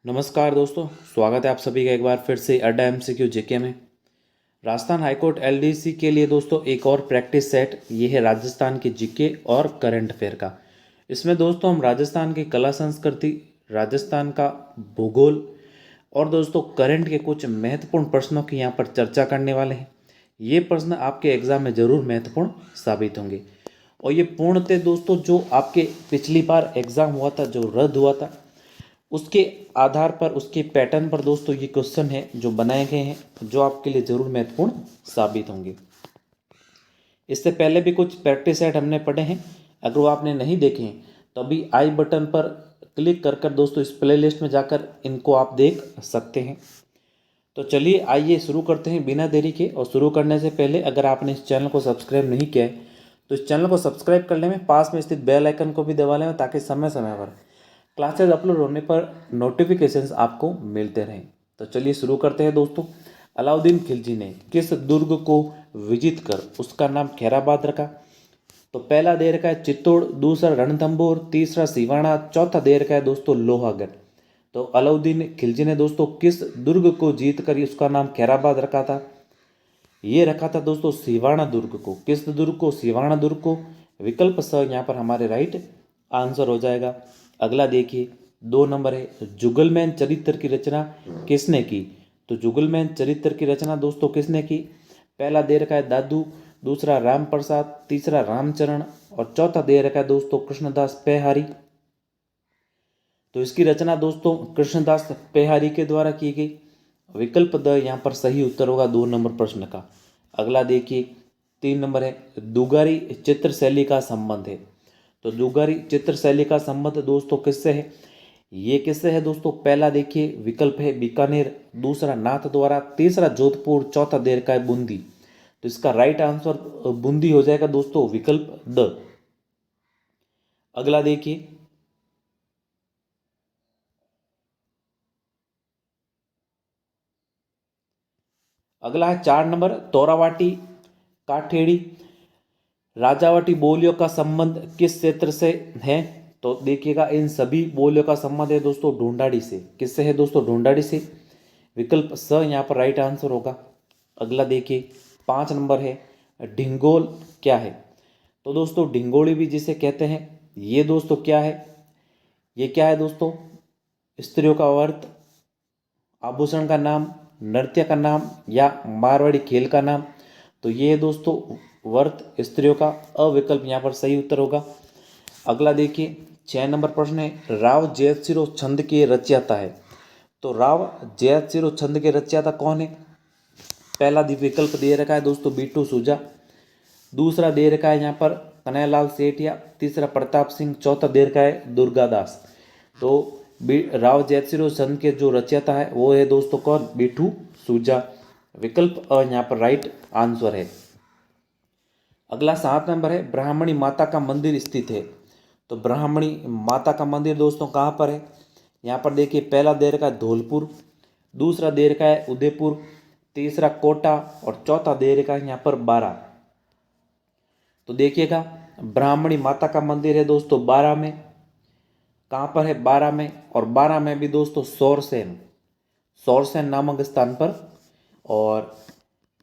नमस्कार दोस्तों, स्वागत है आप सभी का एक बार फिर से अड्डा एमसीक्यू जेके में। राजस्थान हाईकोर्ट एलडीसी के लिए दोस्तों एक और प्रैक्टिस सेट, ये है राजस्थान के जीके और करंट अफेयर का। इसमें दोस्तों हम राजस्थान की कला संस्कृति, राजस्थान का भूगोल और दोस्तों करंट के कुछ महत्वपूर्ण प्रश्नों की यहाँ पर चर्चा करने वाले हैं। ये प्रश्न आपके एग्जाम में ज़रूर महत्वपूर्ण साबित होंगे और ये पूर्णतः दोस्तों जो आपके पिछली बार एग्ज़ाम हुआ था, जो रद्द हुआ था, उसके आधार पर, उसके पैटर्न पर दोस्तों ये क्वेश्चन है जो बनाए गए हैं, जो आपके लिए ज़रूर महत्वपूर्ण साबित होंगे। इससे पहले भी कुछ प्रैक्टिस सेट हमने पढ़े हैं, अगर वो आपने नहीं देखे हैं तो अभी आई बटन पर क्लिक कर कर दोस्तों इस प्ले लिस्ट में जाकर इनको आप देख सकते हैं। तो चलिए आइए शुरू करते हैं बिना देरी के। और शुरू करने से पहले अगर आपने इस चैनल को सब्सक्राइब नहीं किया है तो इस चैनल को सब्सक्राइब कर लें, पास में स्थित बेल आइकन को भी दबा लें ताकि समय समय पर क्लासेज अपलोड होने पर नोटिफिकेशंस आपको मिलते रहें। तो चलिए शुरू करते हैं दोस्तों। अलाउद्दीन खिलजी ने किस दुर्ग को विजित कर उसका नाम खैराबाद रखा? तो पहला दे रखा है चित्तौड़, दूसरा रणथंभौर, तीसरा सिवाना, चौथा दे रखा है दोस्तों लोहागढ़। तो अलाउद्दीन खिलजी ने दोस्तों किस दुर्ग को जीत कर उसका नाम खैराबाद रखा था? ये रखा था दोस्तों सिवाना दुर्ग को। किस दुर्ग को? सिवाना दुर्ग को। विकल्प स यहाँ पर हमारे राइट आंसर हो जाएगा। अगला देखिए, 2 नंबर है, जुगलमैन चरित्र की रचना किसने की? तो जुगलमैन चरित्र की रचना दोस्तों किसने की? पहला दे रखा है दादू, दूसरा राम प्रसाद, तीसरा रामचरण और चौथा दे रखा है दोस्तों कृष्णदास पेहारी। तो इसकी रचना दोस्तों कृष्णदास पेहारी के द्वारा की गई। विकल्प द यहाँ पर सही उत्तर होगा 2 नंबर प्रश्न का। अगला देखिए, 3 नंबर है, दुगारी चित्र शैली का संबंध है। तो दुगारी चित्र शैली का संबंध दोस्तों किससे है? ये किससे है दोस्तों? पहला देखिए विकल्प है बीकानेर, दूसरा नाथ द्वारा, तीसरा जोधपुर, चौथा देर का है बूंदी। तो इसका राइट आंसर बूंदी हो जाएगा दोस्तों, विकल्प द। अगला देखिए, अगला है 4 नंबर, तोरावाटी काठेड़ी राजावाटी बोलियों का संबंध किस क्षेत्र से है? तो देखिएगा इन सभी बोलियों का संबंध है दोस्तों ढूंढाड़ी से। किससे है दोस्तों? ढूंढाड़ी से। विकल्प स यहाँ पर राइट आंसर होगा। अगला देखिए, 5 नंबर है, ढिंगोल क्या है? तो दोस्तों ढिंगोली भी जिसे कहते हैं, ये दोस्तों क्या है? ये क्या है दोस्तों? स्त्रियों का वर्त, आभूषण का नाम, नृत्य का नाम या मारवाड़ी खेल का नाम? तो ये है दोस्तों वर्त, स्त्रियों का। अविकल्प यहाँ पर सही उत्तर होगा। अगला देखिए, 6 नंबर प्रश्न है, राव जयसिरो छंद के रचयिता है। तो राव जयसिरो छंद के रचयिता कौन है? पहला विकल्प दे रखा है दोस्तों बीटू सूजा, दूसरा दे रखा है यहाँ पर कन्हैयालाल सेठिया, तीसरा प्रताप सिंह, चौथा दे रखा है दुर्गादास। तो राव जयसिरो छंद के जो रचयिता है वो है दोस्तों कौन? बीटू सूजा। विकल्प यहाँ पर राइट आंसर है। अगला 7 नंबर है, ब्राह्मणी माता का मंदिर स्थित है। तो ब्राह्मणी माता का मंदिर दोस्तों कहाँ पर है? यहाँ पर देखिए, पहला दे रखा है धौलपुर, दूसरा दे रखा है उदयपुर, तीसरा कोटा और चौथा दे रखा है यहाँ पर बारा। तो देखिएगा, ब्राह्मणी माता का मंदिर है दोस्तों बारा में। कहाँ पर है? बारा में। और बारा में भी दोस्तों सौरसेन, सौरसेन नामक स्थान पर। और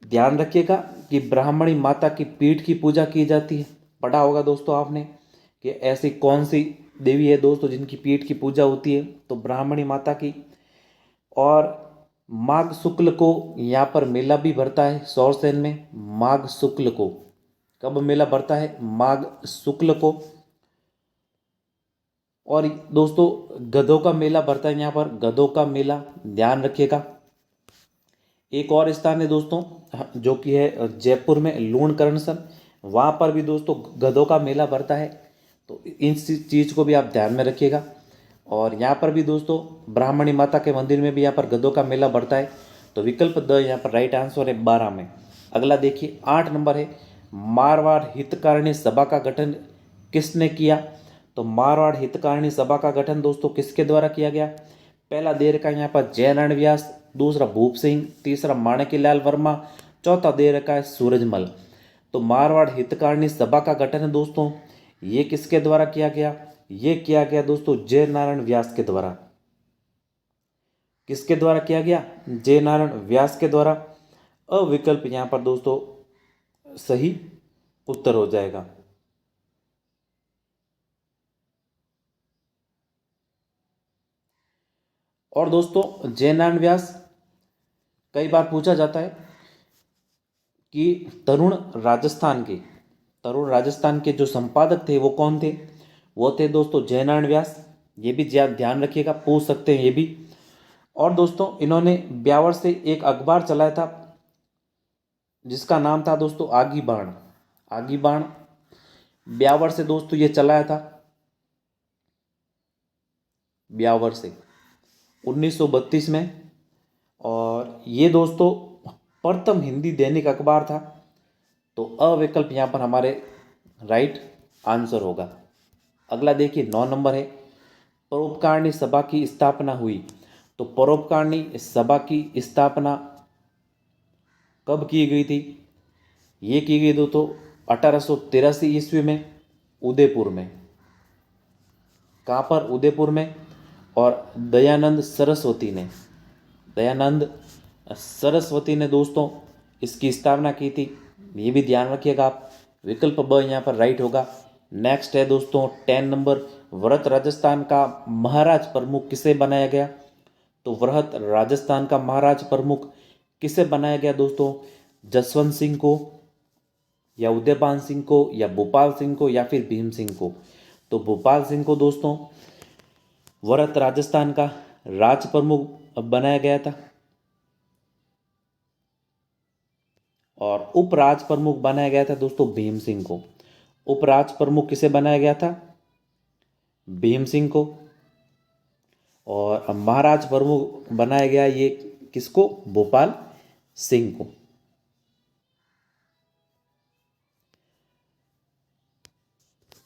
ध्यान रखिएगा कि ब्राह्मणी माता की पीठ की पूजा की जाती है। पढ़ा होगा दोस्तों आपने कि ऐसी कौन सी देवी है दोस्तों जिनकी पीठ की पूजा होती है? तो ब्राह्मणी माता की। और माघ शुक्ल को यहाँ पर मेला भी भरता है सौरसेन में। माघ शुक्ल को कब मेला भरता है? माघ शुक्ल को। और दोस्तों गधों का मेला भरता है यहाँ पर, गधों का मेला, ध्यान रखिएगा। एक और स्थान है दोस्तों जो कि है जयपुर में लूणकरणसर, वहाँ पर भी दोस्तों गधों का मेला भरता है। तो इन चीज़ को भी आप ध्यान में रखिएगा। और यहाँ पर भी दोस्तों ब्राह्मणी माता के मंदिर में भी यहाँ पर गधों का मेला भरता है। तो विकल्प द यहाँ पर राइट आंसर है 12 में। अगला देखिए, 8 नंबर है, मारवाड़ हितकारिणी सभा का गठन किसने किया? तो मारवाड़ हितकारिणी सभा का गठन दोस्तों किसके द्वारा किया गया? पहला दे रखा है यहाँ पर जयनारायण व्यास, दूसरा भूप सिंह, तीसरा माणिक्यलाल वर्मा, चौथा दे रखा है सूरजमल। तो मारवाड़ हितकारिणी सभा का गठन है दोस्तों ये किसके द्वारा किया गया? ये किया गया दोस्तों जय नारायण व्यास के द्वारा। किसके द्वारा किया गया? जय नारायण व्यास के द्वारा। अविकल्प यहाँ पर दोस्तों सही उत्तर हो जाएगा। और दोस्तों जय नारायण व्यास कई बार पूछा जाता है कि तरुण राजस्थान के जो संपादक थे वो कौन थे? वो थे दोस्तों जय नारायण व्यास। ये भी ध्यान रखिएगा, पूछ सकते हैं ये भी। और दोस्तों इन्होंने ब्यावर से एक अखबार चलाया था जिसका नाम था दोस्तों आगी बाण। आगी बाण ब्यावर से दोस्तों ये चलाया था, ब्यावर से 1932 में। और ये दोस्तों प्रथम हिंदी दैनिक अखबार था। तो अविकल्प यहाँ पर हमारे राइट आंसर होगा। अगला देखिए 9 नंबर है, परोपकारिणी सभा की स्थापना हुई। तो परोपकारिणी सभा की स्थापना कब की गई थी? ये की गई दोस्तों 1883 ईस्वी में उदयपुर में। कहाँ पर? उदयपुर में। और दयानंद सरस्वती ने दोस्तों इसकी स्थापना की थी। ये भी ध्यान रखिएगा आप। विकल्प ब यहाँ पर राइट होगा। नेक्स्ट है दोस्तों 10 नंबर, वृहत राजस्थान का महाराज प्रमुख किसे बनाया गया? तो वृहत राजस्थान का महाराज प्रमुख किसे बनाया गया दोस्तों? जसवंत सिंह को, या उदयपान सिंह को, या भोपाल सिंह को, या फिर भीम सिंह को? तो भोपाल सिंह को दोस्तों वृहत राजस्थान का राज प्रमुख बनाया गया था। और उपराज प्रमुख बनाया गया था दोस्तों भीम सिंह को। उपराज प्रमुख किसे बनाया गया था? भीम सिंह को। और महाराज प्रमुख बनाया गया ये किसको? भोपाल सिंह को।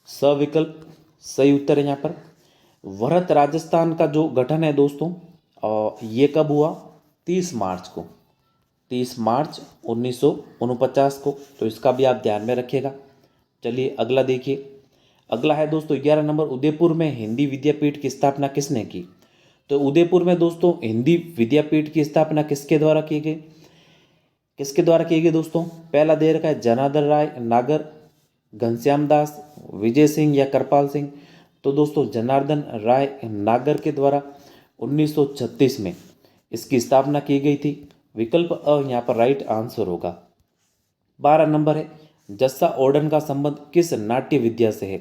सविकल्प सही उत्तर है यहाँ पर। वृहत राजस्थान का जो गठन है दोस्तों ये कब हुआ? 30 मार्च को, 30 मार्च 1949 को। तो इसका भी आप ध्यान में रखिएगा। चलिए अगला देखिए। अगला है दोस्तों 11 नंबर, उदयपुर में हिंदी विद्यापीठ की स्थापना किसने की? तो उदयपुर में दोस्तों हिंदी विद्यापीठ की स्थापना किसके द्वारा की गई? किसके द्वारा की गई दोस्तों? पहला दे रखा है जनार्दन राय नागर, घनश्याम दास, विजय सिंह या कृपाल सिंह। तो दोस्तों जनार्दन राय नागर के द्वारा 1936 में इसकी स्थापना की गई थी। विकल्प अ यहाँ पर राइट आंसर होगा। 12 नंबर है, जस्सा ओडन का संबंध किस नाट्य विद्या से है?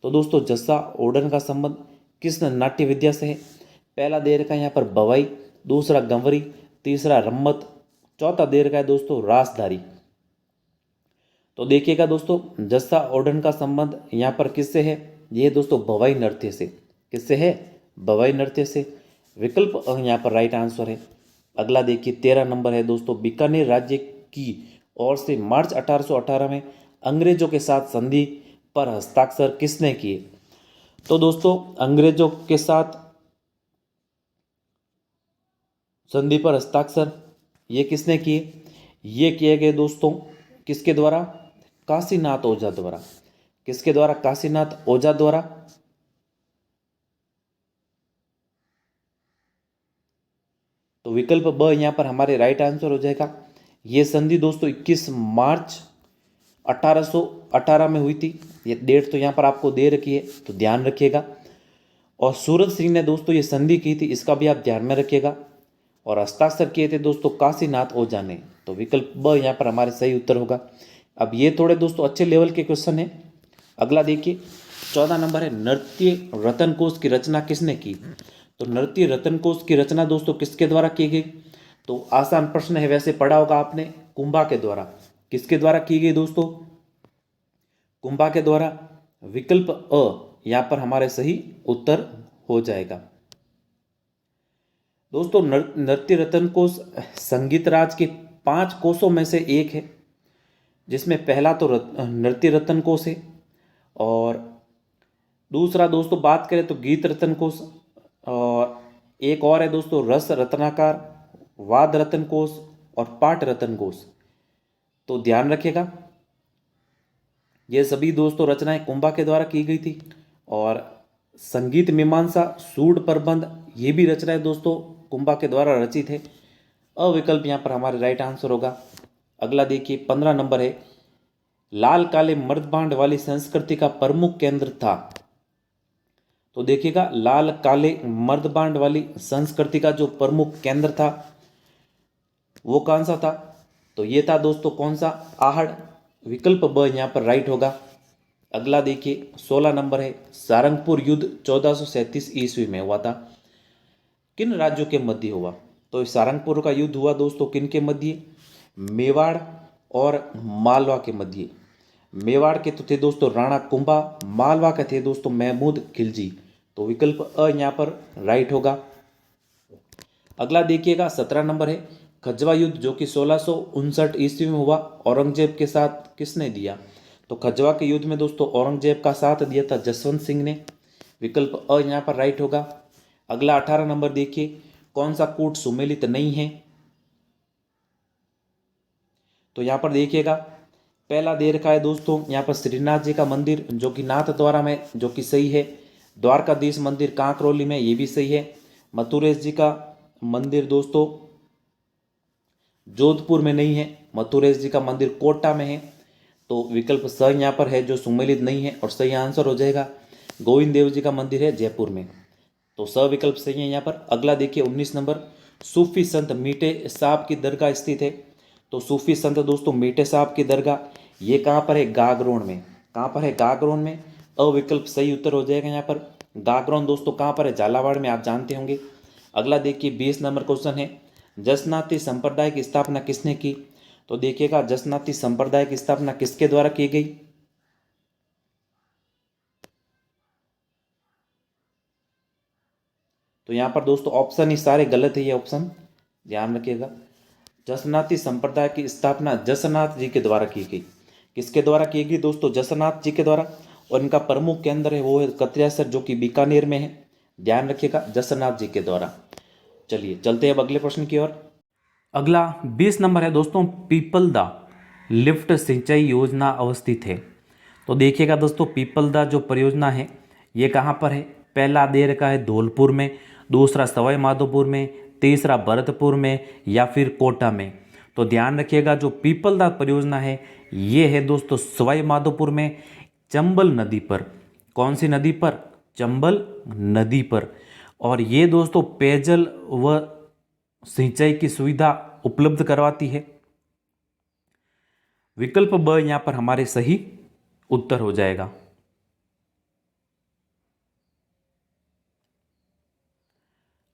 तो दोस्तों जस्सा ओडन का संबंध किस नाट्य विद्या से है? पहला दे रखा है यहाँ पर बवाई, दूसरा गंवरी, तीसरा रम्मत, चौथा दे रखा है दोस्तों रासधारी। तो देखिएगा दोस्तों जस्सा ओडन का संबंध यहाँ पर किससे है? ये दोस्तों भवाई नृत्य से। किससे है? भवाई नृत्य से। विकल्प यहाँ पर राइट आंसर है। अगला देखिए 13 नंबर है दोस्तों, बीकानेर राज्य की ओर से मार्च 1818 में अंग्रेजों के साथ संधि पर हस्ताक्षर किसने किए? तो दोस्तों अंग्रेजों के साथ संधि पर हस्ताक्षर ये किसने किए? ये किए गए दोस्तों किसके द्वारा? काशीनाथ ओझा द्वारा। किसके द्वारा? काशीनाथ ओझा द्वारा। तो विकल्प ब यहां पर हमारे राइट आंसर हो जाएगा। ये संधि दोस्तों 21 मार्च 1818 में हुई थी। ये डेट तो यहां पर आपको दे रखी है तो ध्यान रखिएगा। और सूरत सिंह ने दोस्तों ये संधि की थी, इसका भी आप ध्यान में रखिएगा। और हस्ताक्षर किए थे दोस्तों काशीनाथ ओझा ने। तो विकल्प ब यहाँ पर हमारे सही उत्तर होगा। अब ये थोड़े दोस्तों अच्छे लेवल के क्वेश्चन है। अगला देखिए 14 नंबर है, नृत्य रतन कोश की रचना किसने की? तो नृत्य रतन कोश की रचना दोस्तों किसके द्वारा की गई? तो आसान प्रश्न है, वैसे पढ़ा होगा आपने, कुंभा के द्वारा। किसके द्वारा की गई दोस्तों? कुंभा के द्वारा। विकल्प अ यहाँ पर हमारे सही उत्तर हो जाएगा। दोस्तों नृत्य रतन कोश संगीत राज के 5 कोशों में से एक है, जिसमें पहला तो नृत्य रतन कोश है। और दूसरा दोस्तों बात करें तो गीत रतन कोश। और एक और है दोस्तों रस रत्नाकार, वाद रतन कोश और पाठ रतन कोश। तो ध्यान रखिएगा ये सभी दोस्तों रचनाएं कुंभा के द्वारा की गई थी। और संगीत मीमांसा, सूड प्रबंध, ये भी रचनाएं दोस्तों कुंभा के द्वारा रचित है। अ विकल्प यहाँ पर हमारे राइट आंसर होगा। अगला देखिए 15 नंबर है, लाल काले मर्दबांड वाली संस्कृति का प्रमुख केंद्र था। तो देखिएगा लाल काले मर्दबांड वाली संस्कृति का जो प्रमुख केंद्र था वो कौन सा था? तो ये था दोस्तों कौन सा? आहड़। विकल्प ब यहाँ पर राइट होगा। अगला देखिए 16 नंबर है, सारंगपुर युद्ध 1437 ईस्वी में हुआ था। किन राज्यों के मध्य हुआ? तो सारंगपुर का युद्ध हुआ दोस्तों किन के मध्य? मेवाड़ और मालवा के मध्य। मेवाड़ के तो थे दोस्तों राणा कुंभा, मालवा के थे दोस्तों महमूद खिलजी। तो विकल्प अ यहाँ पर राइट होगा। अगला देखिएगा 17 नंबर है, खजवा युद्ध जो कि 1659 ईस्वी में हुआ, औरंगजेब के साथ किसने दिया? तो खजवा के युद्ध में दोस्तों औरंगजेब का साथ दिया था जसवंत सिंह ने। विकल्प अ यहाँ पर राइट होगा। अगला 18 नंबर देखिए, कौन सा कूट सुमेलित नहीं है? तो यहाँ पर देखिएगा पहला दे रखा है दोस्तों यहाँ पर श्रीनाथ जी का मंदिर जो कि नाथ द्वारा में, जो कि सही है। द्वारकाधीश मंदिर कांकरोली में, ये भी सही है। मथुरेश जी का मंदिर दोस्तों जोधपुर में नहीं है, मथुरेश जी का मंदिर कोटा में है। तो विकल्प स यहाँ पर है जो सुमेलित नहीं है और सही आंसर हो जाएगा। गोविंद देव जी का मंदिर है जयपुर में। तो स विकल्प सही है यहाँ पर। अगला देखिए 19 नंबर, सूफी संत मीठे साहब की दरगाह स्थित है। तो सूफी संत दोस्तों मीठे साहब की दरगाह ये कहाँ पर है? गागरोन में। कहाँ पर है? गागरोन में। अ विकल्प सही उत्तर हो जाएगा यहाँ पर। गागरोन दोस्तों कहाँ पर है? झालावाड़ में, आप जानते होंगे। अगला देखिए 20 नंबर क्वेश्चन है, जसनाती संप्रदाय की स्थापना किसने की? तो देखिएगा जसनाती संप्रदाय की स्थापना किसके द्वारा की गई? तो यहाँ पर दोस्तों ऑप्शन ही सारे गलत है, ये ऑप्शन ध्यान रखिएगा। जसनाती संप्रदाय की स्थापना जसनाथ जी के द्वारा की गई। किसके द्वारा की गई दोस्तों? जसनाथ जी के द्वारा। और इनका प्रमुख केंद्र है वो है कत्रियासर जो कि बीकानेर में है। ध्यान रखिएगा जसनाथ जी के द्वारा। चलिए चलते हैं अब अगले प्रश्न की ओर। अगला 20 नंबर है दोस्तों, पीपलदा लिफ्ट सिंचाई योजना अवस्थित है। तो देखिएगा दोस्तों पीपलदा जो परियोजना है ये कहाँ पर है? पहला दे रखा है धौलपुर में, दूसरा सवाई माधोपुर में, तीसरा भरतपुर में या फिर कोटा में। तो ध्यान रखिएगा जो पीपलदा परियोजना है ये है दोस्तों सवाई माधोपुर में, चंबल नदी पर। कौन सी नदी पर? चंबल नदी पर। और ये दोस्तों पेयजल व सिंचाई की सुविधा उपलब्ध करवाती है। विकल्प ब यहां पर हमारे सही उत्तर हो जाएगा।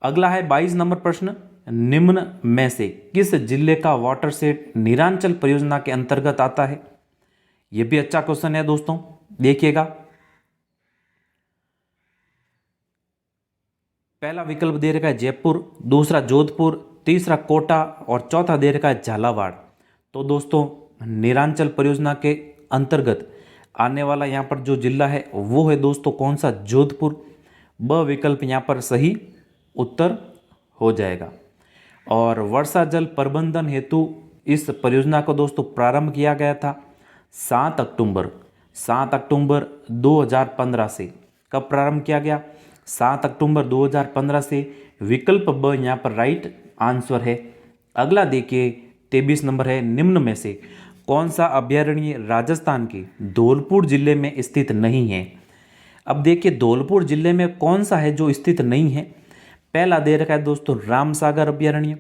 अगला है 22 नंबर प्रश्न, निम्न में से किस जिले का वाटरशेड नीरांचल परियोजना के अंतर्गत आता है? यह भी अच्छा क्वेश्चन है दोस्तों, देखिएगा। पहला विकल्प दे रखा है जयपुर, दूसरा जोधपुर, तीसरा कोटा और चौथा दे रखा है झालावाड़। तो दोस्तों नीरांचल परियोजना के अंतर्गत आने वाला यहाँ पर जो जिला है वो है दोस्तों कौन सा? जोधपुर। ब विकल्प यहाँ पर सही उत्तर हो जाएगा। और वर्षा जल प्रबंधन हेतु इस परियोजना को दोस्तों प्रारंभ किया गया था 7 अक्टूबर 2015 से। कब प्रारंभ किया गया? 7 अक्टूबर 2015 से। विकल्प ब यहाँ पर राइट आंसर है। अगला देखिए 23 नंबर है, निम्न में से कौन सा अभ्यारण्य राजस्थान के धौलपुर जिले में स्थित नहीं है? अब देखिए धौलपुर जिले में कौन सा है जो स्थित नहीं है। पहला दे रखा है दोस्तों रामसागर अभ्यारण्य,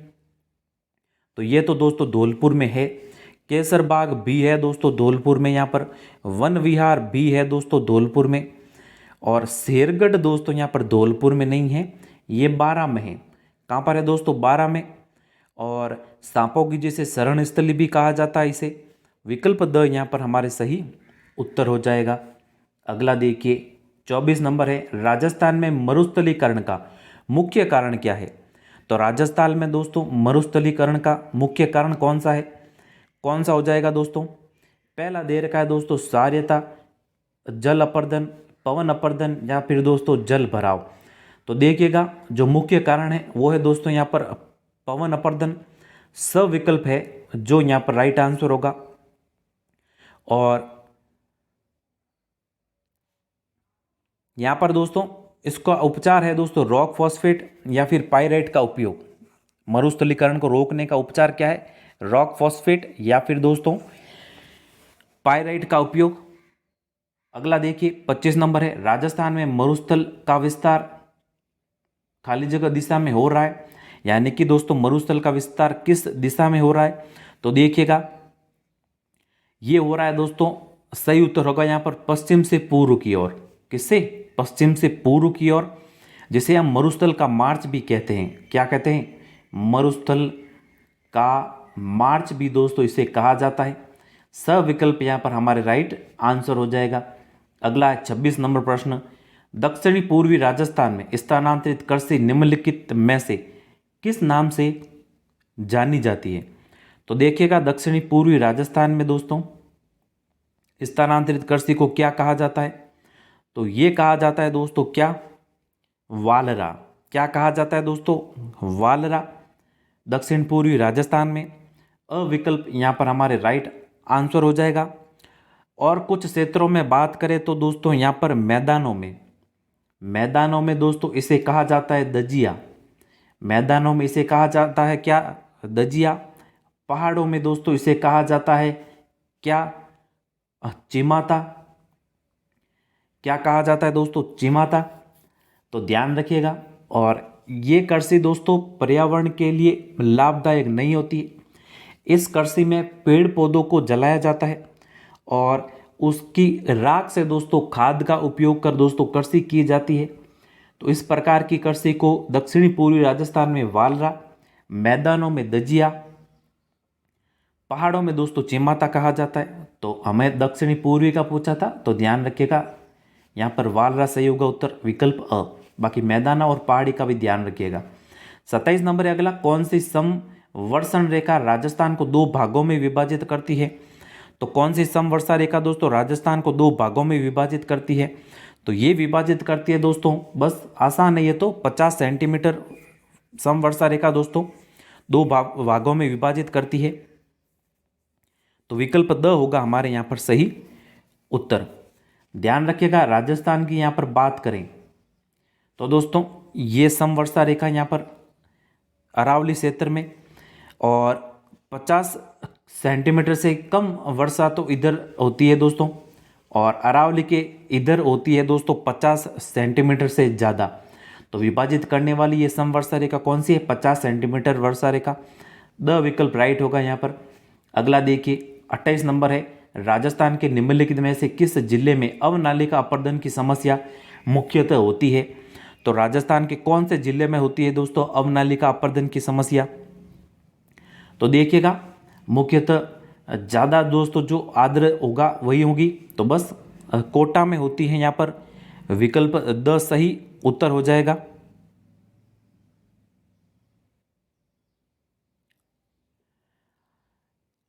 तो ये तो दोस्तों धौलपुर में है। केसर बाग भी है दोस्तों धौलपुर में, यहाँ पर वन विहार भी है दोस्तों धौलपुर में। और शेरगढ़ दोस्तों यहाँ पर धौलपुर में नहीं है, ये बारां में है। कहाँ पर है दोस्तों? बारां में। और सांपों की जैसे शरण स्थली भी कहा जाता है इसे। विकल्प द यहाँ पर हमारे सही उत्तर हो जाएगा। अगला देखिए 24 नंबर है, राजस्थान में मरुस्थलीकरण का मुख्य कारण क्या है? तो राजस्थान में दोस्तों मरुस्थलीकरण का मुख्य कारण कौन सा है? कौन सा हो जाएगा दोस्तों? पहला दे रखा है दोस्तों सार्यता, जल अपर्दन, पवन अपर्दन या फिर दोस्तों जल भराव। तो देखिएगा जो मुख्य कारण है वो है दोस्तों यहाँ पर पवन अपर्दन। स विकल्प है जो यहाँ पर राइट आंसर होगा। और यहाँ पर दोस्तों इसका उपचार है दोस्तों रॉक फॉस्फेट या फिर पायराइट का उपयोग। मरुस्थलीकरण को रोकने का उपचार क्या है? रॉक फॉस्फेट या फिर दोस्तों पायराइट का उपयोग। अगला देखिए 25 नंबर है, राजस्थान में मरुस्थल का विस्तार खाली जगह दिशा में हो रहा है, यानी कि दोस्तों मरुस्थल का विस्तार किस दिशा में हो रहा है? तो देखिएगा ये हो रहा है दोस्तों, सही उत्तर होगा यहाँ पर पश्चिम से पूर्व की ओर। किससे? पश्चिम से पूर्व की ओर, जिसे हम मरुस्थल का मार्च भी कहते हैं। क्या कहते हैं? मरुस्थल का मार्च भी दोस्तों इसे कहा जाता है। सविकल्प यहाँ पर हमारे राइट आंसर हो जाएगा। अगला है 26 नंबर प्रश्न, दक्षिणी पूर्वी राजस्थान में स्थानांतरित कृषि निम्नलिखित में से किस नाम से जानी जाती है? तो देखिएगा दक्षिणी पूर्वी राजस्थान में दोस्तों स्थानांतरित कृषि को क्या कहा जाता है? तो ये कहा जाता है दोस्तों क्या? वालरा। क्या कहा जाता है दोस्तों? वालरा। दक्षिण पूर्वी राजस्थान में अविकल्प यहाँ पर हमारे राइट आंसर हो जाएगा। और कुछ क्षेत्रों में बात करें तो दोस्तों यहाँ पर मैदानों में दोस्तों इसे कहा जाता है दजिया। मैदानों में इसे कहा जाता है क्या? दजिया। पहाड़ों में दोस्तों इसे कहा जाता है क्या? चिमाता। क्या कहा जाता है दोस्तों? चिमाता। तो ध्यान रखिएगा। और ये कृषि दोस्तों पर्यावरण के लिए लाभदायक नहीं होती। इस कृषि में पेड़ पौधों को जलाया जाता है और उसकी राख से दोस्तों खाद का उपयोग कर दोस्तों कृषि की जाती है। तो इस प्रकार की कृषि को दक्षिणी पूर्वी राजस्थान में वालरा, मैदानों में दजिया, पहाड़ों में दोस्तों चिमाता कहा जाता है। तो हमें दक्षिणी पूर्वी का पूछा था, तो ध्यान रखिएगा यहाँ पर वालरा सही होगा उत्तर, विकल्प अ। बाकी मैदाना और पहाड़ी का भी ध्यान रखिएगा। 27 नंबर है अगला, कौन सी समवर्षण रेखा राजस्थान को दो भागों में विभाजित करती है? तो कौन सी समवर्षा रेखा दोस्तों राजस्थान को दो भागों में विभाजित करती है? तो ये विभाजित करती है दोस्तों, बस आसान है ये तो, 50 सेंटीमीटर समवर्षा रेखा दोस्तों दो भागों में विभाजित करती है। तो विकल्प द होगा हमारे यहाँ पर सही उत्तर। ध्यान रखिएगा राजस्थान की यहाँ पर बात करें तो दोस्तों ये समवर्षा रेखा यहाँ पर अरावली क्षेत्र में, और 50 सेंटीमीटर से कम वर्षा तो इधर होती है दोस्तों, और अरावली के इधर होती है दोस्तों 50 सेंटीमीटर से ज़्यादा। तो विभाजित करने वाली ये समवर्षा रेखा कौन सी है? 50 सेंटीमीटर वर्षा रेखा। द विकल्प राइट होगा यहाँ पर। अगला देखिए 28 नंबर है, राजस्थान के निम्नलिखित में से किस जिले में अवनालिका अपर्दन की समस्या मुख्यतः होती है? तो राजस्थान के कौन से जिले में होती है दोस्तों अवनालिका अपर्दन की समस्या? तो देखिएगा मुख्यतः ज़्यादा दोस्तों जो आर्द्र होगा वही होगी, तो बस कोटा में होती है यहाँ पर। विकल्प द सही उत्तर हो जाएगा।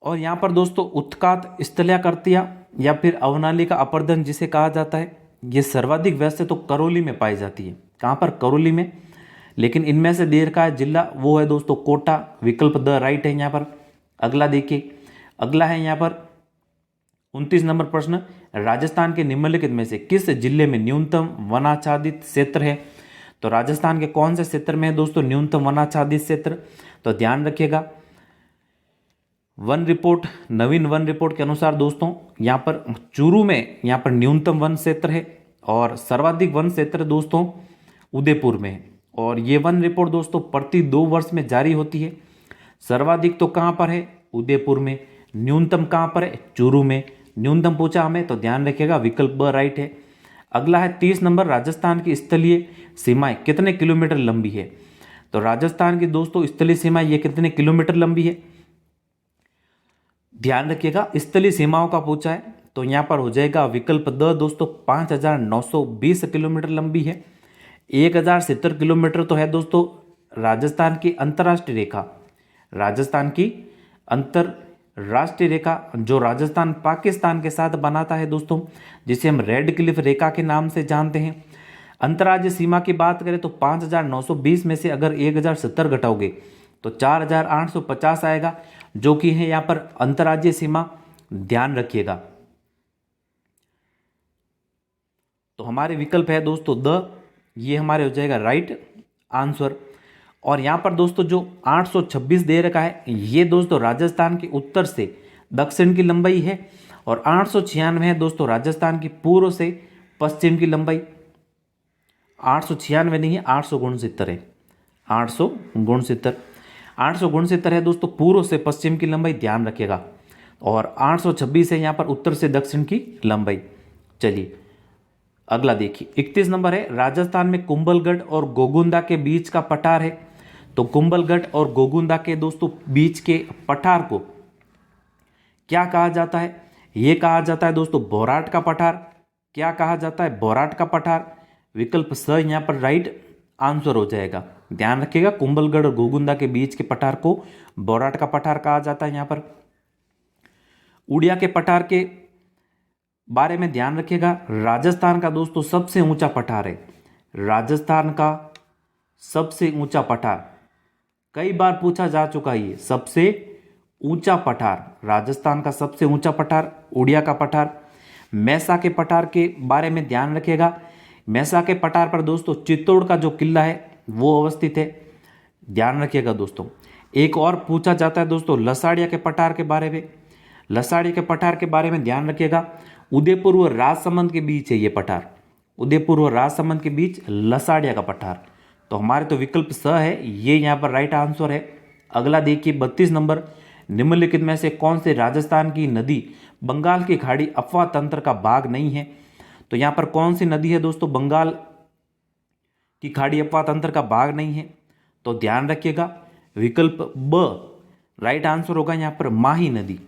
और यहाँ पर दोस्तों उत्कात स्थल्याकृतियाँ या फिर अवनालिका अपर्दन जिसे कहा जाता है, ये सर्वाधिक वैसे तो करौली में पाई जाती है। कहाँ पर? करौली में। लेकिन इनमें से देर का जिला वो है दोस्तों कोटा। विकल्प द राइट है यहाँ पर। अगला देखिए, अगला है यहाँ पर 29 नंबर प्रश्न, राजस्थान के निम्नलिखित में से किस जिले में न्यूनतम वनाच्छादित क्षेत्र है? तो राजस्थान के कौन से क्षेत्र में है दोस्तों न्यूनतम वनाच्छादित क्षेत्र? तो ध्यान रखिएगा वन रिपोर्ट, नवीन वन रिपोर्ट के अनुसार दोस्तों यहाँ पर चूरू में यहाँ पर न्यूनतम वन क्षेत्र है, और सर्वाधिक वन क्षेत्र दोस्तों उदयपुर में है। और ये वन रिपोर्ट दोस्तों प्रति 2 वर्ष में जारी होती है। सर्वाधिक तो कहाँ पर है? उदयपुर में। न्यूनतम कहाँ पर है? चूरू में। न्यूनतम पूछा हमें, तो ध्यान रखिएगा विकल्प ब राइट है। अगला है 30 नंबर, राजस्थान की स्थलीय सीमाएं कितने किलोमीटर लंबी है? तो राजस्थान की दोस्तों स्थलीय सीमा ये कितने किलोमीटर लंबी है? ध्यान रखिएगा स्थलीय सीमाओं का पूछा है, तो यहाँ पर हो जाएगा विकल्प द दोस्तों 5920 किलोमीटर लंबी है। 1070 किलोमीटर तो है दोस्तों राजस्थान की अंतर्राष्ट्रीय रेखा। राजस्थान की अंतर्राष्ट्रीय रेखा जो राजस्थान पाकिस्तान के साथ बनाता है दोस्तों, जिसे हम रेड क्लिफ रेखा के नाम से जानते हैं। अंतर्राज्यीय सीमा की बात करें तो 5920 में से अगर 1070 घटाओगे तो 4850 आएगा, जो कि है यहाँ पर अंतर्राज्यीय सीमा। ध्यान रखिएगा। तो हमारे विकल्प है दोस्तों द, ये हमारे हो जाएगा राइट आंसर। और यहाँ पर दोस्तों जो 826 दे रखा है ये दोस्तों राजस्थान के उत्तर से दक्षिण की लंबाई है, और 896 है दोस्तों राजस्थान की पूर्व से पश्चिम की लंबाई। 896 नहीं है, 869 है, 869 869 है दोस्तों पूर्व से पश्चिम की लंबाई, ध्यान रखिएगा। और 826 है यहाँ पर उत्तर से दक्षिण की लंबाई। चलिए अगला देखिए, 31 नंबर है, राजस्थान में कुंभलगढ़ और गोगुंदा के बीच का पठार है। तो कुंभलगढ़ और गोगुंदा के दोस्तों बीच के पठार को क्या कहा जाता है? ये कहा जाता है दोस्तों बोराट का पठार। क्या कहा जाता है? बोराट का पठार। विकल्प स यहाँ पर राइट आंसर हो जाएगा। ध्यान रखिएगा, कुंभलगढ़ और गोगुंदा के बीच के पठार को बोराट का पठार कहा जाता है। यहाँ पर उड़िया के पठार के बारे में ध्यान रखिएगा, राजस्थान का दोस्तों सबसे ऊंचा पठार है। राजस्थान का सबसे ऊंचा पठार कई बार पूछा जा चुका है। ये सबसे ऊंचा पठार राजस्थान का सबसे ऊंचा पठार उड़िया का पठार। मैसा के पठार के बारे में ध्यान रखिएगा, मैसा के पठार पर दोस्तों चित्तौड़ का जो किला है वो अवस्थित है। ध्यान रखिएगा दोस्तों। एक और पूछा जाता है दोस्तों लसाड़िया के पठार के बारे में। लसाड़िया के पठार के बारे में ध्यान रखिएगा, उदयपुर व राजसमंद के बीच है ये पठार। उदयपुर व राजसमंद के बीच लसाड़िया का पठार। तो हमारे तो विकल्प स है, ये यहाँ पर राइट आंसर है। अगला देखिए 32 नंबर, निम्नलिखित में से कौन से राजस्थान की नदी बंगाल की खाड़ी अफवाह तंत्र का भाग नहीं है? तो यहाँ पर कौन सी नदी है दोस्तों बंगाल की खाड़ी अफवाह तंत्र का भाग नहीं है? तो ध्यान रखिएगा, विकल्प ब राइट आंसर होगा यहाँ पर माही नदी।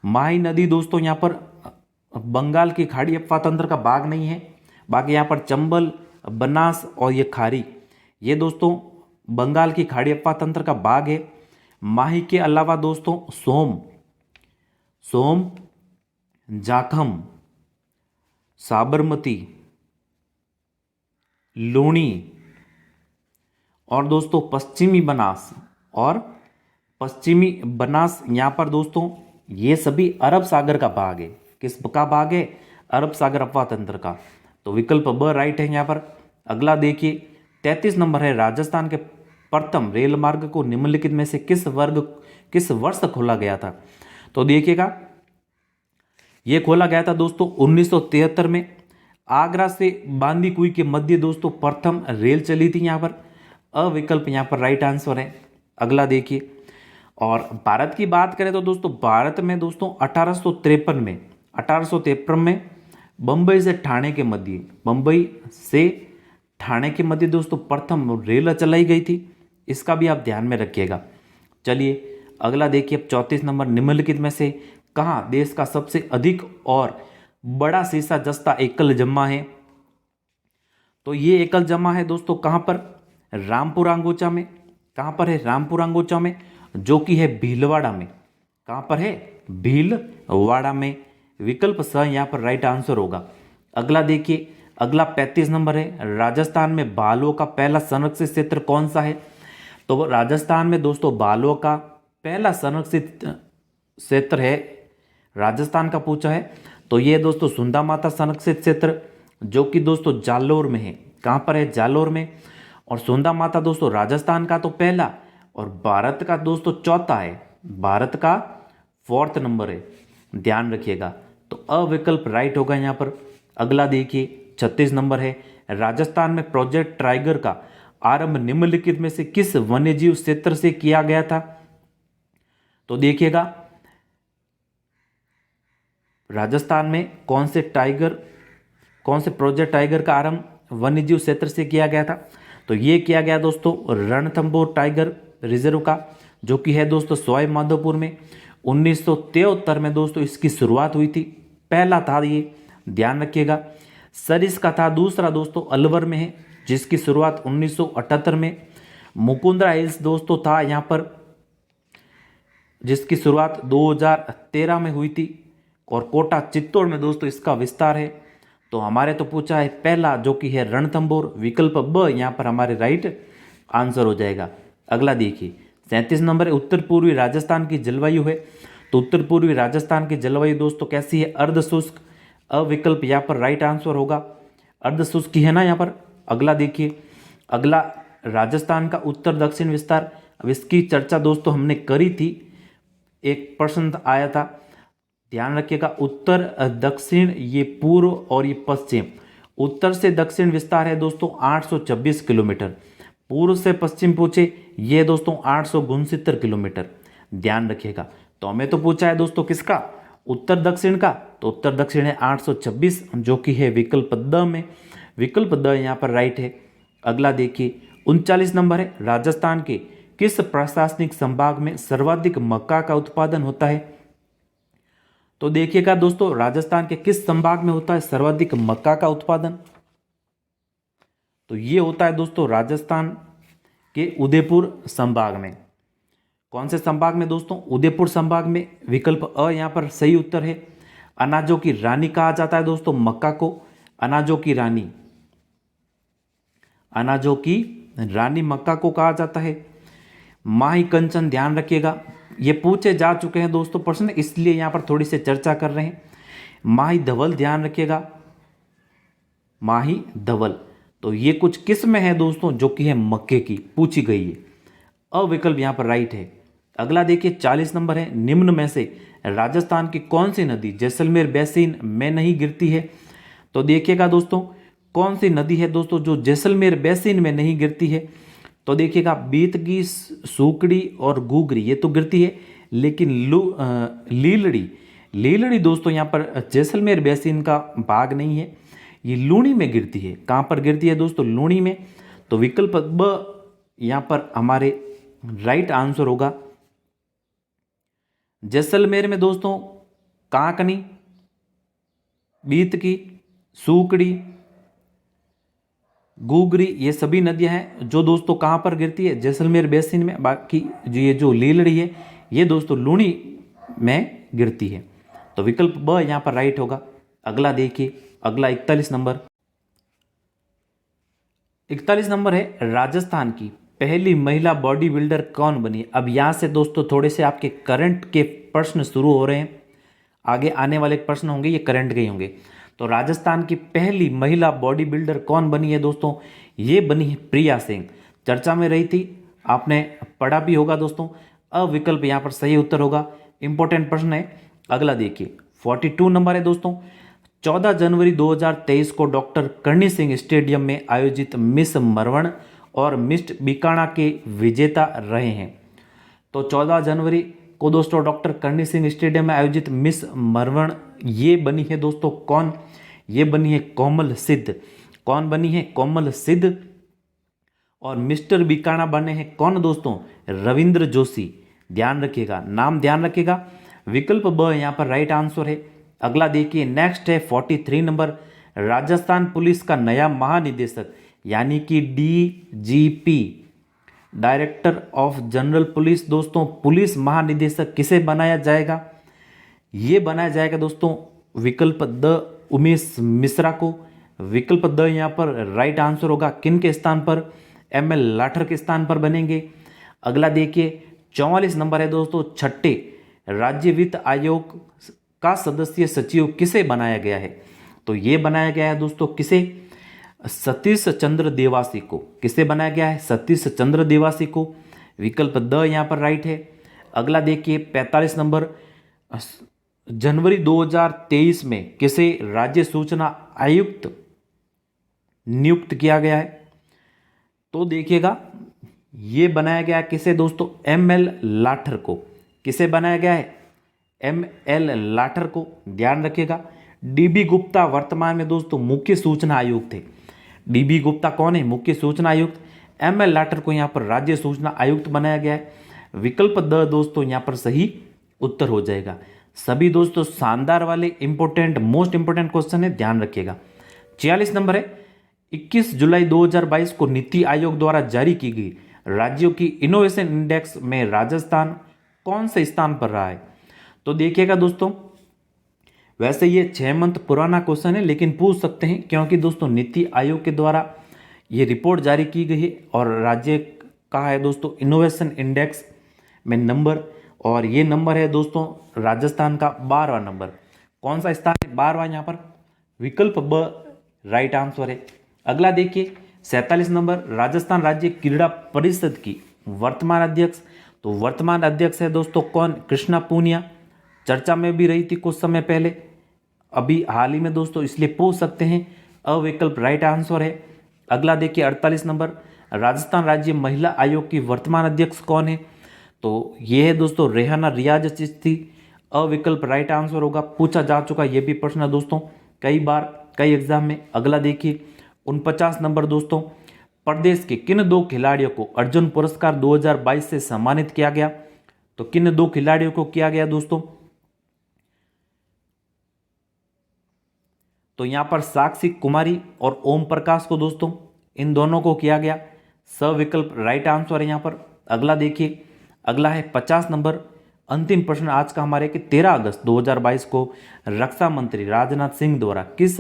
माही नदी दोस्तों यहाँ पर बंगाल की खाड़ी अफवाह तंत्र का भाग नहीं है। बाकी यहाँ पर चंबल, बनास और ये खारी, ये दोस्तों बंगाल की खाड़ी अफवाह तंत्र का भाग है। माही के अलावा दोस्तों सोम, जाखम, साबरमती, लूणी और दोस्तों पश्चिमी बनास यहाँ पर दोस्तों ये सभी अरब सागर का भाग है। किसका भाग है? अरब सागर अफवाह तंत्र का। तो विकल्प ब राइट है यहाँ पर। अगला देखिए 33 नंबर है, राजस्थान के प्रथम रेल मार्ग को निम्नलिखित में से किस वर्ष खोला गया था? तो देखिएगा ये खोला गया था दोस्तों 1973 में। आगरा से बांदीकुई के मध्य दोस्तों प्रथम रेल चली थी यहाँ पर। अविकल्प यहाँ पर राइट आंसर है। अगला देखिए, और भारत की बात करें तो दोस्तों भारत में दोस्तों 1853 में बम्बई से ठाणे के मध्य दोस्तों प्रथम रेल चलाई गई थी। इसका भी आप ध्यान में रखिएगा। चलिए अगला देखिए, अब 34 नंबर, निम्नलिखित में से कहाँ देश का सबसे अधिक और बड़ा सीसा जस्ता एकल जमा है? तो ये एकल जमा है दोस्तों कहाँ पर? रामपुर अंगोचा में। कहाँ पर है? रामपुर अंगोचा में, जो कि है भीलवाड़ा में। कहाँ पर है? भीलवाड़ा में। विकल्प स यहाँ पर राइट आंसर होगा। अगला देखिए, अगला 35 नंबर है, राजस्थान में भालुओं का पहला संरक्षित क्षेत्र कौन सा है? तो राजस्थान में दोस्तों भालुओं का पहला संरक्षित क्षेत्र है राजस्थान का पूछा है। तो ये दोस्तों सुंदा माता संरक्षित क्षेत्र, जो कि दोस्तों जालोर में है। कहाँ पर है? जालोर में। और सुंदा माता दोस्तों राजस्थान का तो पहला और भारत का दोस्तों चौथा है। भारत का 4th नंबर है, ध्यान रखिएगा। तो अविकल्प राइट होगा यहाँ पर। अगला देखिए 36 नंबर है, राजस्थान में प्रोजेक्ट टाइगर का आरंभ निम्नलिखित में से किस वन्यजीव क्षेत्र से किया गया था? तो देखिएगा राजस्थान में कौन से प्रोजेक्ट टाइगर का आरंभ वन्यजीव क्षेत्र से किया गया था? तो ये किया गया दोस्तों रणथंभौर टाइगर रिजर्व का, जो कि है दोस्तों सवाई माधोपुर में। 1973 में दोस्तों इसकी शुरुआत हुई थी। पहला था ये, ध्यान रखिएगा। सरिस का था दूसरा दोस्तों अलवर में है, जिसकी शुरुआत 1978 में। मुकुंदरा हिल्स दोस्तों था यहाँ पर, जिसकी शुरुआत 2013 में हुई थी। और कोटा चित्तौड़ में दोस्तों इसका विस्तार है। तो हमारे तो पूछा है पहला, जो कि है रणथंभौर। विकल्प ब यहाँ पर हमारे राइट आंसर हो जाएगा। अगला देखिए 37 नंबर है, उत्तर पूर्वी राजस्थान की जलवायु है। तो उत्तर पूर्वी राजस्थान की जलवायु दोस्तों कैसी है? अर्धशुष्क। अविकल्प यहाँ पर राइट आंसर होगा, अर्धशुष्क की है ना यहाँ पर। अगला देखिए, अगला राजस्थान का उत्तर दक्षिण विस्तार, अब इसकी चर्चा दोस्तों हमने करी थी, एक प्रश्न आया था, ध्यान रखिएगा। उत्तर दक्षिण ये पूर्व और ये पश्चिम। उत्तर से दक्षिण विस्तार है दोस्तों 826 किलोमीटर, पूर्व से पश्चिम पूछे ये दोस्तों 869 किलोमीटर, ध्यान रखिएगा। तो हमें तो पूछा है दोस्तों किसका, उत्तर दक्षिण का, तो उत्तर दक्षिण है 826 जो कि है विकल्प द में, विकल्प द यहाँ पर राइट है। अगला देखिए 39 नंबर है, राजस्थान के किस प्रशासनिक संभाग में सर्वाधिक मक्का का उत्पादन होता है। तो देखिएगा दोस्तों राजस्थान के किस संभाग में होता है सर्वाधिक मक्का का उत्पादन, तो ये होता है दोस्तों राजस्थान के उदयपुर संभाग में। कौन से संभाग में दोस्तों, उदयपुर संभाग में, विकल्प अ यहाँ पर सही उत्तर है। अनाजों की रानी कहा जाता है दोस्तों मक्का को, अनाजों की रानी, अनाजों की रानी मक्का को कहा जाता है। माही कंचन, ध्यान रखिएगा, ये पूछे जा चुके हैं दोस्तों प्रश्न, इसलिए यहाँ पर थोड़ी सी चर्चा कर रहे हैं। माही धवल, ध्यान रखिएगा, माही धवल, तो ये कुछ किस्म है दोस्तों जो कि है मक्के की, पूछी गई है, अविकल्प यहाँ पर राइट है। अगला देखिए 40 नंबर है, निम्न में से राजस्थान की कौन सी नदी जैसलमेर बेसिन में नहीं गिरती है। तो देखिएगा दोस्तों कौन सी नदी है दोस्तों जो जैसलमेर बेसिन में नहीं गिरती है, तो देखिएगा बीतगी, सूकड़ी और गुगरी ये तो गिरती है, लेकिन लीलड़ी दोस्तों यहाँ पर जैसलमेर बेसिन का भाग नहीं है, ये लूणी में गिरती है। कहाँ पर गिरती है दोस्तों, लूणी में। तो विकल्प ब यहाँ पर हमारे राइट आंसर होगा। जैसलमेर में दोस्तों कांकनी, बीतकी, सूकड़ी, गुगरी ये सभी नदियां हैं जो दोस्तों कहाँ पर गिरती है, जैसलमेर बेसिन में। बाकी जो ये जो लीलड़ी है ये दोस्तों लूणी में गिरती है। तो विकल्प ब यहाँ पर राइट होगा। अगला देखिए, अगला 41 नंबर, 41 नंबर है, राजस्थान की पहली महिला बॉडी बिल्डर कौन बनी। अब यहाँ से दोस्तों थोड़े से आपके करंट के प्रश्न शुरू हो रहे हैं, आगे आने वाले प्रश्न होंगे ये करंट के ही होंगे। तो राजस्थान की पहली महिला बॉडी बिल्डर कौन बनी है दोस्तों, ये बनी है प्रिया सिंह, चर्चा में रही थी, आपने पढ़ा भी होगा दोस्तों। अविकल्प यहाँ पर सही उत्तर होगा, इंपॉर्टेंट प्रश्न है। अगला देखिए 42 नंबर है दोस्तों, 14 जनवरी 2023 को डॉक्टर करणी सिंह स्टेडियम में आयोजित मिस मरवण और मिस बीकाणा के विजेता रहे हैं। तो 14 जनवरी को दोस्तों डॉक्टर करणी सिंह स्टेडियम में आयोजित मिस मरवण ये बनी है दोस्तों कौन, ये बनी है कोमल सिद्ध। कौन बनी है, कोमल सिद्ध। और मिस्टर बीकाणा बने हैं कौन दोस्तों, रविंद्र जोशी, ध्यान रखिएगा, नाम ध्यान रखिएगा। विकल्प ब यहाँ पर राइट आंसर है। अगला देखिए नेक्स्ट है 43 नंबर, राजस्थान पुलिस का नया महानिदेशक यानी कि DGP, director of general police दोस्तों, पुलिस महानिदेशक किसे बनाया जाएगा, ये बनाया जाएगा दोस्तों विकल्प द उमेश मिश्रा को। विकल्प द यहाँ पर राइट आंसर होगा। किन के स्थान पर, एमएल लाठर के स्थान पर बनेंगे। अगला देखिए 44 नंबर है दोस्तों, छठे राज्य वित्त आयोग का सदस्य सचिव किसे बनाया गया है। तो ये बनाया गया है दोस्तों किसे, सतीश चंद्र देवासी को। किसे बनाया गया है, सतीश चंद्र देवासी को। विकल्प द यहाँ पर राइट है। अगला देखिए 45 नंबर, जनवरी 2023 में किसे राज्य सूचना आयुक्त नियुक्त किया गया है। तो देखिएगा ये बनाया गया किसे दोस्तों, एमएल लाठर को। किसे बनाया गया है, एमएल लाठर को, ध्यान रखिएगा। डीबी गुप्ता वर्तमान में दोस्तों मुख्य सूचना आयुक्त थे। डीबी गुप्ता कौन है, मुख्य सूचना आयुक्त। एमएल लाठर को यहाँ पर राज्य सूचना आयुक्त बनाया गया है। विकल्प द दोस्तों यहाँ पर सही उत्तर हो जाएगा। सभी दोस्तों शानदार वाले इंपॉर्टेंट मोस्ट इंपॉर्टेंट क्वेश्चन है, ध्यान रखिएगा। 46 नंबर है, 21 जुलाई 2022 को नीति आयोग द्वारा जारी की गई राज्यों की इनोवेशन इंडेक्स में राजस्थान कौन से स्थान पर रहा है। तो देखिएगा दोस्तों, वैसे ये 6 मंथ पुराना क्वेश्चन है लेकिन पूछ सकते हैं, क्योंकि दोस्तों नीति आयोग के द्वारा ये रिपोर्ट जारी की गई है और राज्य का है दोस्तों इनोवेशन इंडेक्स में नंबर, और ये नंबर है दोस्तों राजस्थान का 12वां नंबर। कौन सा स्थान है, 12वां यहाँ पर। विकल्प ब राइट आंसर है। अगला देखिए 47 नंबर, राजस्थान राज्य क्रीड़ा परिषद की वर्तमान अध्यक्ष, तो वर्तमान अध्यक्ष है दोस्तों कौन? कृष्णा पूनिया। चर्चा में भी रही थी कुछ समय पहले, अभी हाल ही में दोस्तों, इसलिए पूछ सकते हैं। अविकल्प राइट आंसर है। अगला देखिए 48 नंबर, राजस्थान राज्य महिला आयोग की वर्तमान अध्यक्ष कौन है? तो ये है दोस्तों रेहाना रियाज चिश्ती। अविकल्प राइट आंसर होगा, पूछा जा चुका ये भी प्रश्न है दोस्तों कई बार कई एग्जाम में। अगला देखिए 49 नंबर दोस्तों, प्रदेश के किन 2 खिलाड़ियों को अर्जुन पुरस्कार 2022 से सम्मानित किया गया? तो किन 2 खिलाड़ियों को किया गया दोस्तों? तो यहां पर साक्षी कुमारी और ओम प्रकाश को दोस्तों, इन दोनों को किया गया। सविकल्प राइट आंसर है यहां पर। अगला देखिए, अगला है 50 नंबर, अंतिम प्रश्न आज का हमारे कि 13 अगस्त 2022 को रक्षा मंत्री राजनाथ सिंह द्वारा किस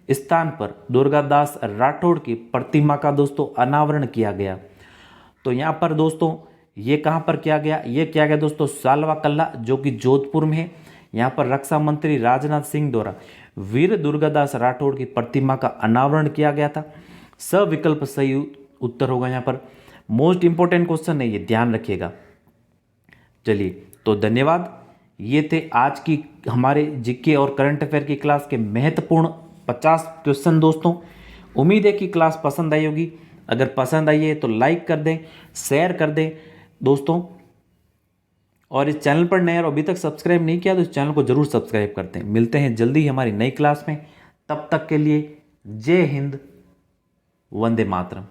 स्थान पर दुर्गादास राठौड़ की प्रतिमा का दोस्तों अनावरण किया गया? तो यहाँ पर दोस्तों ये कहाँ पर किया गया? ये किया गया दोस्तों सालवा कल्ला, जो कि जोधपुर में है। यहाँ पर रक्षा मंत्री राजनाथ सिंह द्वारा वीर दुर्गादास राठौड़ की प्रतिमा का अनावरण किया गया था। सविकल्प सही उत्तर होगा यहाँ पर। मोस्ट इंपोर्टेंट क्वेश्चन है ये, ध्यान रखिएगा। चलिए तो धन्यवाद। ये थे आज की हमारे जीके और करंट अफेयर की क्लास के महत्वपूर्ण 50 क्वेश्चन दोस्तों। उम्मीद है कि क्लास पसंद आई होगी। अगर पसंद आई है तो लाइक कर दें, शेयर कर दें दोस्तों, और इस चैनल पर नए और अभी तक सब्सक्राइब नहीं किया तो इस चैनल को जरूर सब्सक्राइब कर दें। मिलते हैं जल्दी ही हमारी नई क्लास में, तब तक के लिए जय हिंद, वंदे मातरम।